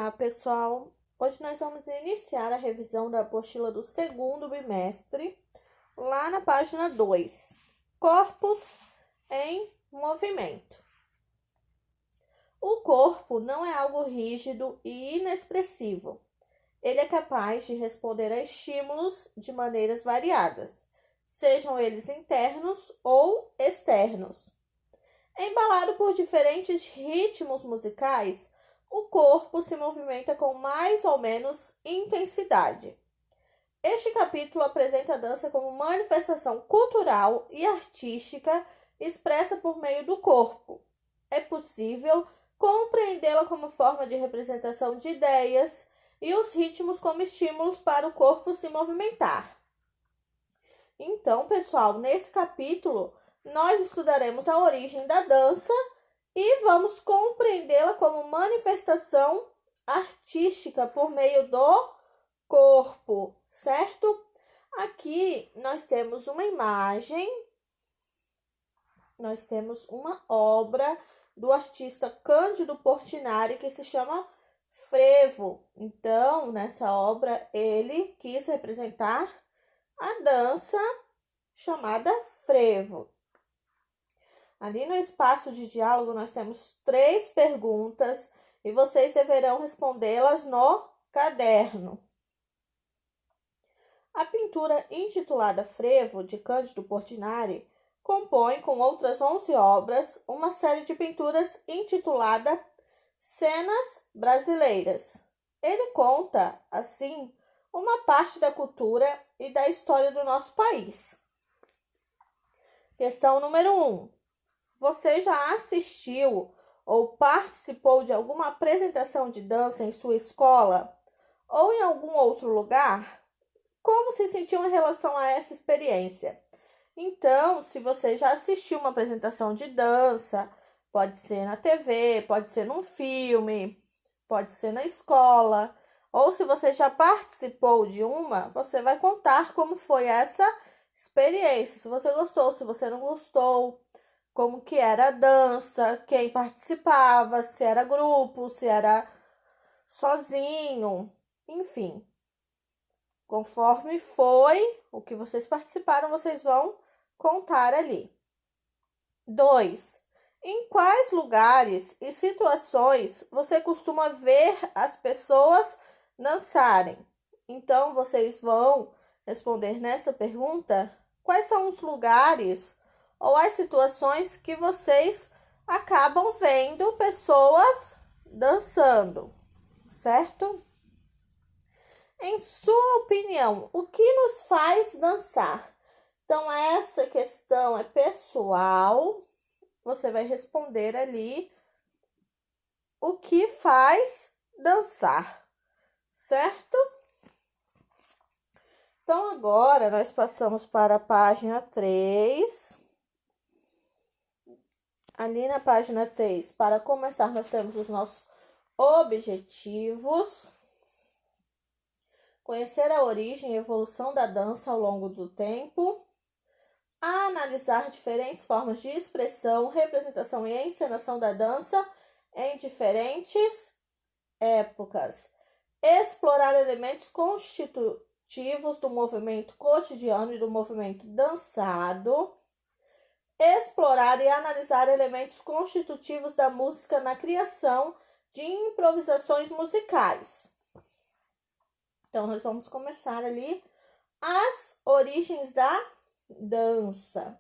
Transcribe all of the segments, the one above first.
Olá, pessoal! Hoje nós vamos iniciar a revisão da apostila do segundo bimestre, lá na página 2, Corpos em Movimento. O corpo não é algo rígido e inexpressivo. Ele é capaz de responder a estímulos de maneiras variadas, sejam eles internos ou externos. Embalado por diferentes ritmos musicais, o corpo se movimenta com mais ou menos intensidade. Este capítulo apresenta a dança como manifestação cultural e artística expressa por meio do corpo. É possível compreendê-la como forma de representação de ideias e os ritmos como estímulos para o corpo se movimentar. Então, pessoal, nesse capítulo, nós estudaremos a origem da dança e vamos compreendê-la como manifestação artística por meio do corpo, certo? Aqui nós temos uma imagem, nós temos uma obra do artista Cândido Portinari que se chama Frevo. Então, nessa obra, ele quis representar a dança chamada frevo. Ali no espaço de diálogo, nós temos 3 perguntas e vocês deverão respondê-las no caderno. A pintura intitulada Frevo, de Cândido Portinari, compõe, com outras 11 obras, uma série de pinturas intitulada Cenas Brasileiras. Ele conta, assim, uma parte da cultura e da história do nosso país. Questão número 1. Você já assistiu ou participou de alguma apresentação de dança em sua escola ou em algum outro lugar? Como se sentiu em relação a essa experiência? Então, se você já assistiu uma apresentação de dança, pode ser na TV, pode ser num filme, pode ser na escola, ou se você já participou de uma, você vai contar como foi essa experiência, se você gostou, se você não gostou, como que era a dança, quem participava, se era grupo, se era sozinho, enfim. Conforme foi o que vocês participaram, vocês vão contar ali. 2. Em quais lugares e situações você costuma ver as pessoas dançarem? Então, vocês vão responder nessa pergunta quais são os lugares ou as situações que vocês acabam vendo pessoas dançando, certo? Em sua opinião, o que nos faz dançar? Então, essa questão é pessoal. Você vai responder ali o que faz dançar, certo? Então, agora nós passamos para a página 3. Ali na página 3, para começar, nós temos os nossos objetivos. Conhecer a origem e evolução da dança ao longo do tempo. Analisar diferentes formas de expressão, representação e encenação da dança em diferentes épocas. Explorar elementos constitutivos do movimento cotidiano e do movimento dançado. Explorar e analisar elementos constitutivos da música na criação de improvisações musicais. Então, nós vamos começar ali as origens da dança.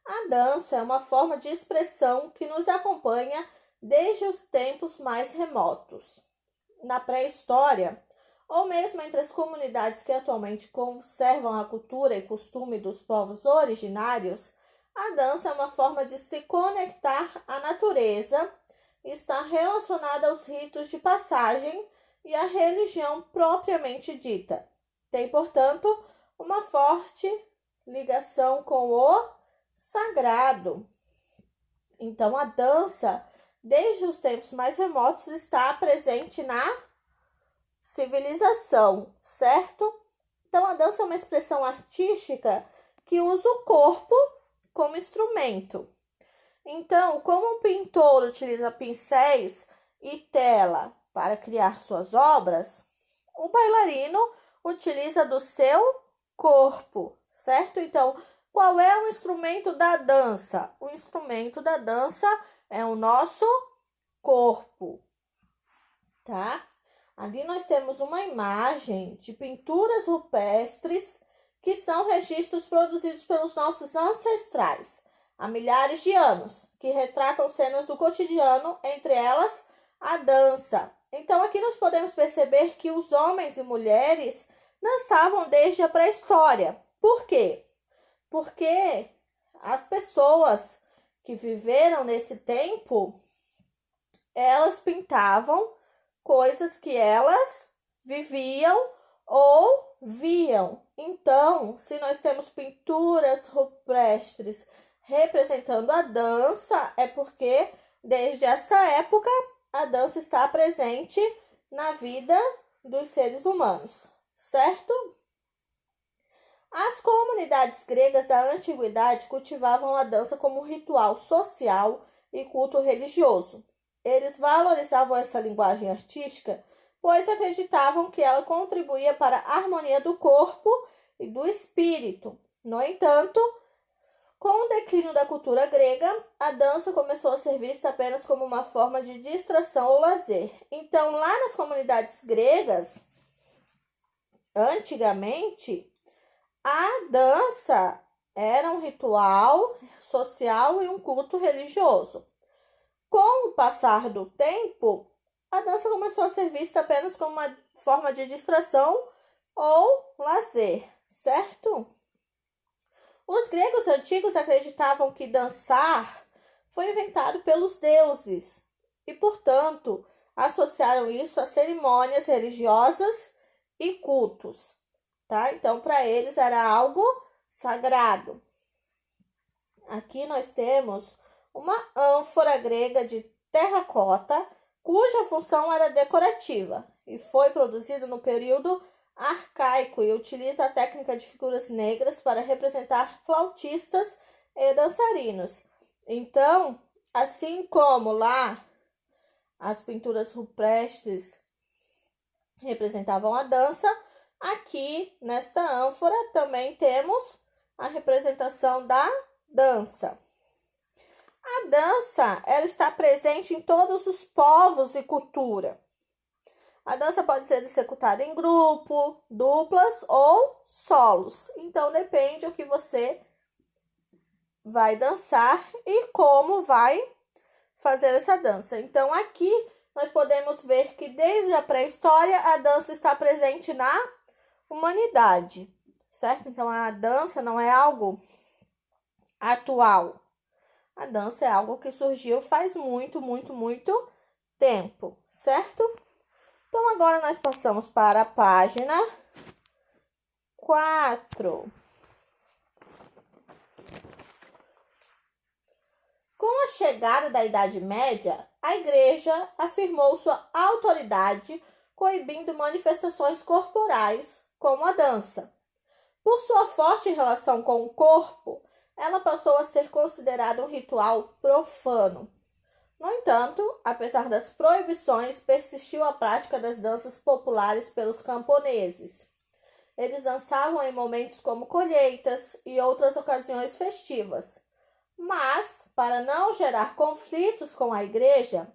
A dança é uma forma de expressão que nos acompanha desde os tempos mais remotos. Na pré-história, ou mesmo entre as comunidades que atualmente conservam a cultura e costume dos povos originários, a dança é uma forma de se conectar à natureza e está relacionada aos ritos de passagem e à religião propriamente dita. Tem, portanto, uma forte ligação com o sagrado. Então, a dança, desde os tempos mais remotos, está presente na civilização, certo? Então, a dança é uma expressão artística que usa o corpo como instrumento. Então, como um pintor utiliza pincéis e tela para criar suas obras, o bailarino utiliza do seu corpo, certo? Então, qual é o instrumento da dança? O instrumento da dança é o nosso corpo, tá? Ali nós temos uma imagem de pinturas rupestres que são registros produzidos pelos nossos ancestrais há milhares de anos, que retratam cenas do cotidiano, entre elas a dança. Então aqui nós podemos perceber que os homens e mulheres dançavam desde a pré-história. Por quê? Porque as pessoas que viveram nesse tempo, elas pintavam coisas que elas viviam ou viam. Então, se nós temos pinturas rupestres representando a dança, é porque desde essa época a dança está presente na vida dos seres humanos, certo? As comunidades gregas da antiguidade cultivavam a dança como ritual social e culto religioso. Eles valorizavam essa linguagem artística, pois acreditavam que ela contribuía para a harmonia do corpo e do espírito. No entanto, com o declínio da cultura grega, a dança começou a ser vista apenas como uma forma de distração ou lazer. Então, lá nas comunidades gregas, antigamente, a dança era um ritual social e um culto religioso. Com o passar do tempo, a dança começou a ser vista apenas como uma forma de distração ou lazer, certo? Os gregos antigos acreditavam que dançar foi inventado pelos deuses e, portanto, associaram isso a cerimônias religiosas e cultos, tá? Então, para eles era algo sagrado. Aqui nós temos uma ânfora grega de terracota, cuja função era decorativa e foi produzida no período arcaico e utiliza a técnica de figuras negras para representar flautistas e dançarinos. Então, assim como lá as pinturas rupestres representavam a dança, aqui nesta ânfora também temos a representação da dança. A dança, ela está presente em todos os povos e cultura. A dança pode ser executada em grupo, duplas ou solos. Então, depende do que você vai dançar e como vai fazer essa dança. Então, aqui nós podemos ver que desde a pré-história a dança está presente na humanidade, certo? Então, a dança não é algo atual. A dança é algo que surgiu faz muito tempo, certo? Então, agora nós passamos para a página 4. Com a chegada da Idade Média, a Igreja afirmou sua autoridade, coibindo manifestações corporais, como a dança. Por sua forte relação com o corpo, ela passou a ser considerada um ritual profano. No entanto, apesar das proibições, persistiu a prática das danças populares pelos camponeses. Eles dançavam em momentos como colheitas e outras ocasiões festivas. Mas, para não gerar conflitos com a igreja,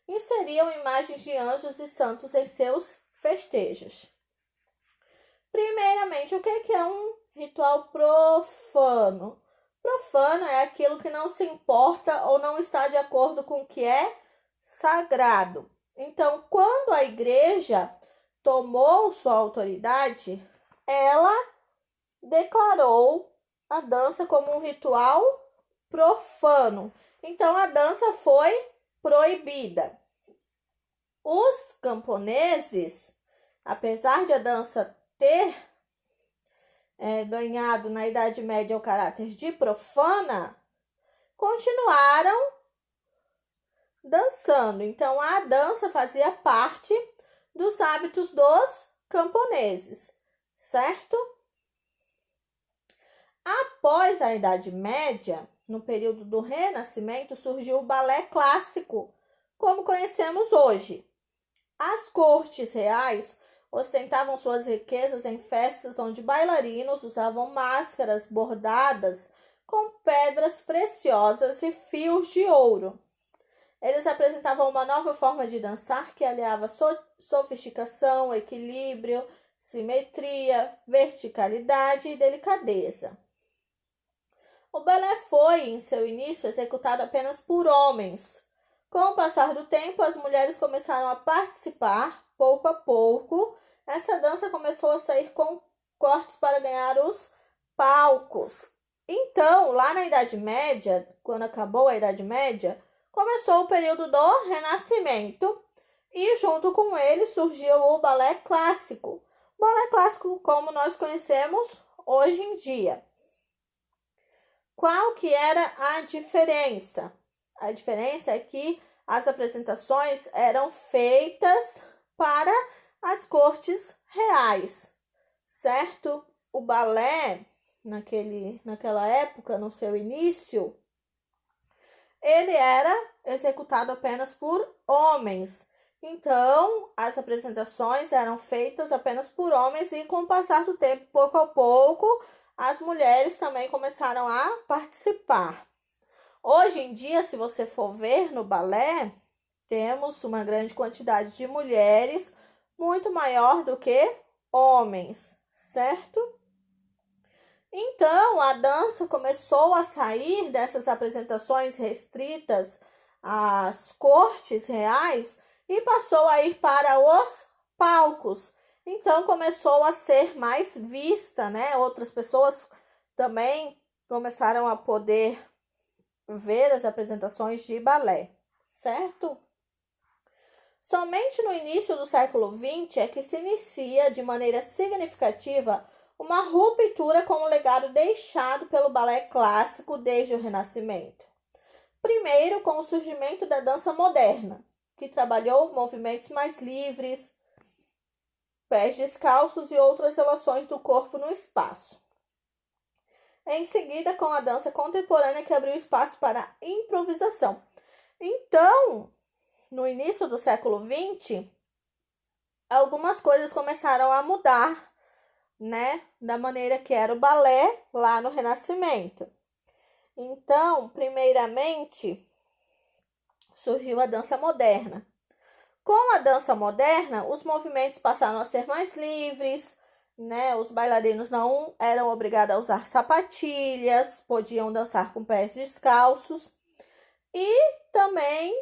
inseriam imagens de anjos e santos em seus festejos. Primeiramente, o que é um ritual profano? Profano é aquilo que não se importa ou não está de acordo com o que é sagrado. Então, quando a igreja tomou sua autoridade, ela declarou a dança como um ritual profano. Então, a dança foi proibida. Os camponeses, apesar de a dança ter ganhado na Idade Média o caráter de profana, continuaram dançando. Então, a dança fazia parte dos hábitos dos camponeses, certo? Após a Idade Média, no período do Renascimento, surgiu o balé clássico como conhecemos hoje. As cortes reais ostentavam suas riquezas em festas onde bailarinos usavam máscaras bordadas com pedras preciosas e fios de ouro. Eles apresentavam uma nova forma de dançar que aliava sofisticação, equilíbrio, simetria, verticalidade e delicadeza. O balé foi, em seu início, executado apenas por homens. Com o passar do tempo, as mulheres começaram a participar, pouco a pouco. Essa dança começou a sair com cortes para ganhar os palcos. Então, lá na Idade Média, quando acabou a Idade Média, começou o período do Renascimento e, junto com ele, surgiu o balé clássico. O balé clássico como nós conhecemos hoje em dia. Qual que era a diferença? A diferença é que as apresentações eram feitas para as cortes reais, certo? O balé, naquela época, no seu início, ele era executado apenas por homens. Então, as apresentações eram feitas apenas por homens e, com o passar do tempo, pouco a pouco, as mulheres também começaram a participar. Hoje em dia, se você for ver no balé, temos uma grande quantidade de mulheres, muito maior do que homens, certo? Então, a dança começou a sair dessas apresentações restritas às cortes reais e passou a ir para os palcos. Então, começou a ser mais vista, né? Outras pessoas também começaram a poder ver as apresentações de balé, certo? Somente no início do século XX é que se inicia de maneira significativa uma ruptura com o legado deixado pelo balé clássico desde o Renascimento. Primeiro, com o surgimento da dança moderna, que trabalhou movimentos mais livres, pés descalços e outras relações do corpo no espaço. Em seguida, com a dança contemporânea, que abriu espaço para a improvisação. Então, no início do século XX, algumas coisas começaram a mudar, né, da maneira que era o balé lá no Renascimento. Então, primeiramente, surgiu a dança moderna. Com a dança moderna, os movimentos passaram a ser mais livres, né? Os bailarinos não eram obrigados a usar sapatilhas, podiam dançar com pés descalços e também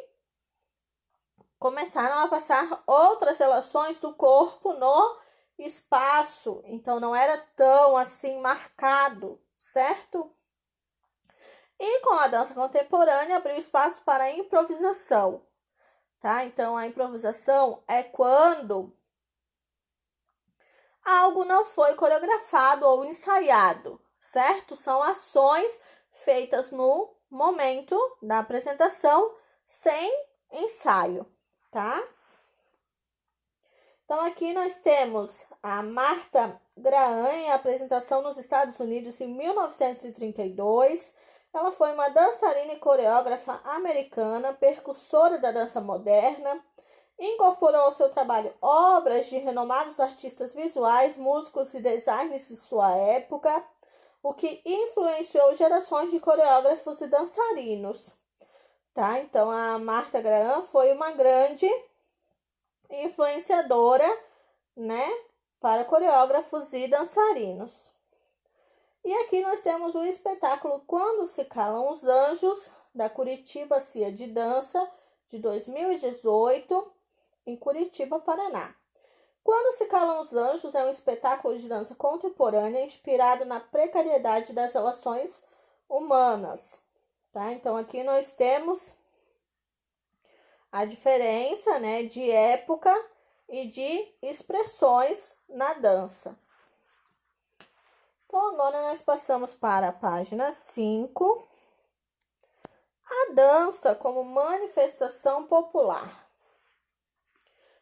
começaram a passar outras relações do corpo no espaço, então não era tão assim marcado, certo? E com a dança contemporânea abriu espaço para a improvisação, tá? Então a improvisação é quando algo não foi coreografado ou ensaiado, certo? São ações feitas no momento da apresentação sem ensaio, tá? Então, aqui nós temos a Martha Graham em apresentação nos Estados Unidos em 1932. Ela foi uma dançarina e coreógrafa americana, percussora da dança moderna. Incorporou ao seu trabalho obras de renomados artistas visuais, músicos e designers de sua época, o que influenciou gerações de coreógrafos e dançarinos. Tá? Então, a Martha Graham foi uma grande influenciadora, né, para coreógrafos e dançarinos. E aqui nós temos o espetáculo Quando se Calam os Anjos, da Curitiba Cia de Dança, de 2018, em Curitiba, Paraná. Quando se Calam os Anjos é um espetáculo de dança contemporânea inspirado na precariedade das relações humanas. Tá? Então, aqui nós temos a diferença, né, de época e de expressões na dança. Então, agora nós passamos para a página 5. A dança como manifestação popular.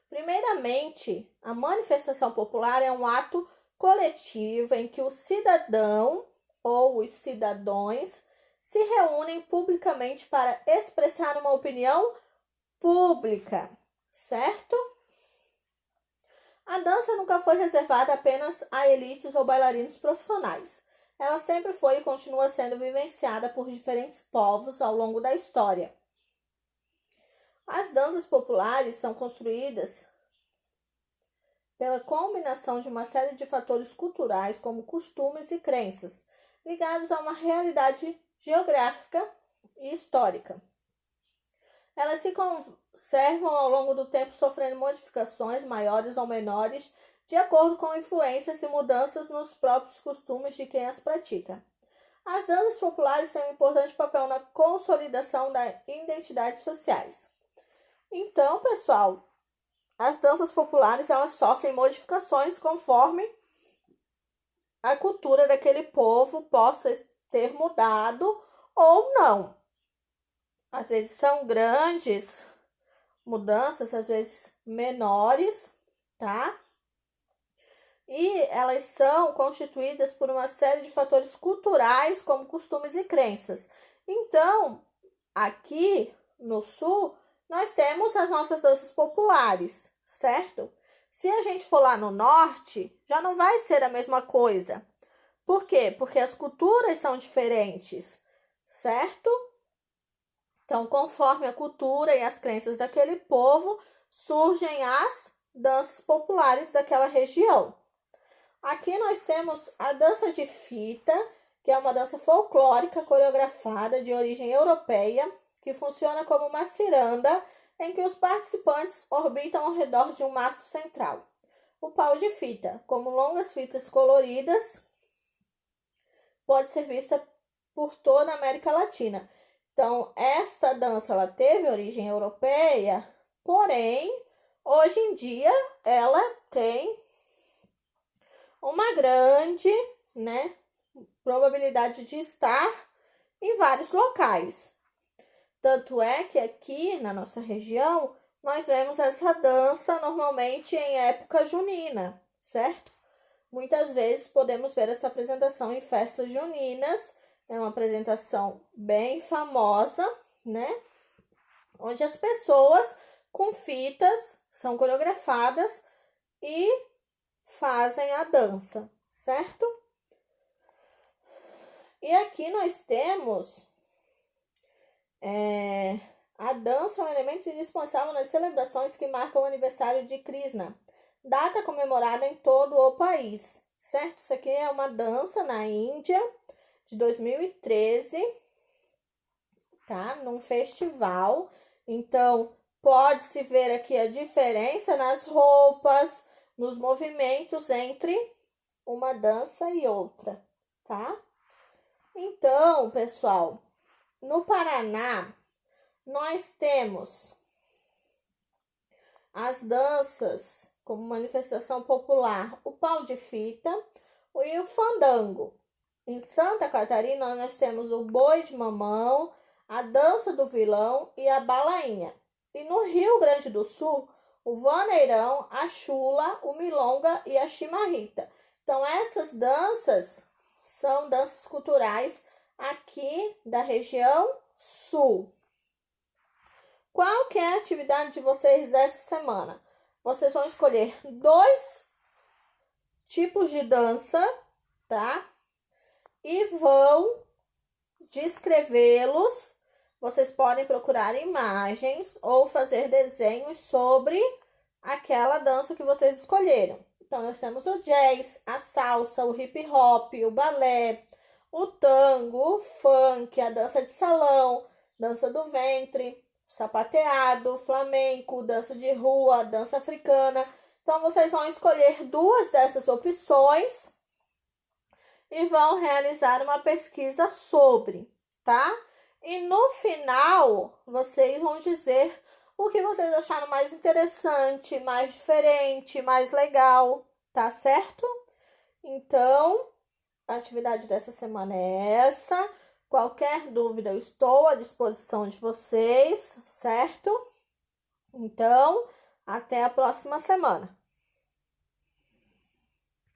Primeiramente, a manifestação popular é um ato coletivo em que o cidadão ou os cidadãos se reúnem publicamente para expressar uma opinião pública, certo? A dança nunca foi reservada apenas a elites ou bailarinos profissionais. Ela sempre foi e continua sendo vivenciada por diferentes povos ao longo da história. As danças populares são construídas pela combinação de uma série de fatores culturais, como costumes e crenças, ligados a uma realidade geográfica e histórica. Elas se conservam ao longo do tempo, sofrendo modificações maiores ou menores, de acordo com influências e mudanças nos próprios costumes de quem as pratica. As danças populares têm um importante papel na consolidação das identidades sociais. Então, pessoal, as danças populares elas sofrem modificações conforme a cultura daquele povo possa ter mudado ou não. Às vezes são grandes mudanças, às vezes menores, tá? E elas são constituídas por uma série de fatores culturais, como costumes e crenças. Então, aqui no Sul, nós temos as nossas danças populares, certo? Se a gente for lá no Norte, já não vai ser a mesma coisa. Por quê? Porque as culturas são diferentes, certo? Então, conforme a cultura e as crenças daquele povo, surgem as danças populares daquela região. Aqui nós temos a dança de fita, que é uma dança folclórica coreografada de origem europeia, que funciona como uma ciranda em que os participantes orbitam ao redor de um mastro central. O pau de fita, como longas fitas coloridas, pode ser vista por toda a América Latina. Então, esta dança ela teve origem europeia, porém, hoje em dia, ela tem uma grande, probabilidade de estar em vários locais. Tanto é que aqui na nossa região, nós vemos essa dança normalmente em época junina, certo? Muitas vezes podemos ver essa apresentação em festas juninas. É uma apresentação bem famosa, onde as pessoas com fitas são coreografadas e fazem a dança, certo? E aqui nós temos a dança é um elemento indispensável nas celebrações que marcam o aniversário de Krishna, data comemorada em todo o país, certo? Isso aqui é uma dança na Índia de 2013, tá? Num festival. Então, pode-se ver aqui a diferença nas roupas, nos movimentos entre uma dança e outra, tá? Então, pessoal, no Paraná, nós temos as danças como manifestação popular, o pau de fita e o fandango. Em Santa Catarina, nós temos o boi de mamão, a dança do vilão e a balainha. E no Rio Grande do Sul, o vaneirão, a chula, o milonga e a chimarrita. Então, essas danças são danças culturais aqui da região sul. Qual que é a atividade de vocês dessa semana? Vocês vão escolher 2 tipos de dança, tá? E vão descrevê-los. Vocês podem procurar imagens ou fazer desenhos sobre aquela dança que vocês escolheram. Então, nós temos o jazz, a salsa, o hip hop, o balé, o tango, o funk, a dança de salão, dança do ventre, sapateado, flamenco, dança de rua, dança africana. Então, vocês vão escolher 2 dessas opções e vão realizar uma pesquisa sobre, tá? E no final, vocês vão dizer o que vocês acharam mais interessante, mais diferente, mais legal, tá certo? Então, a atividade dessa semana é essa. Qualquer dúvida, eu estou à disposição de vocês, certo? Então, até a próxima semana.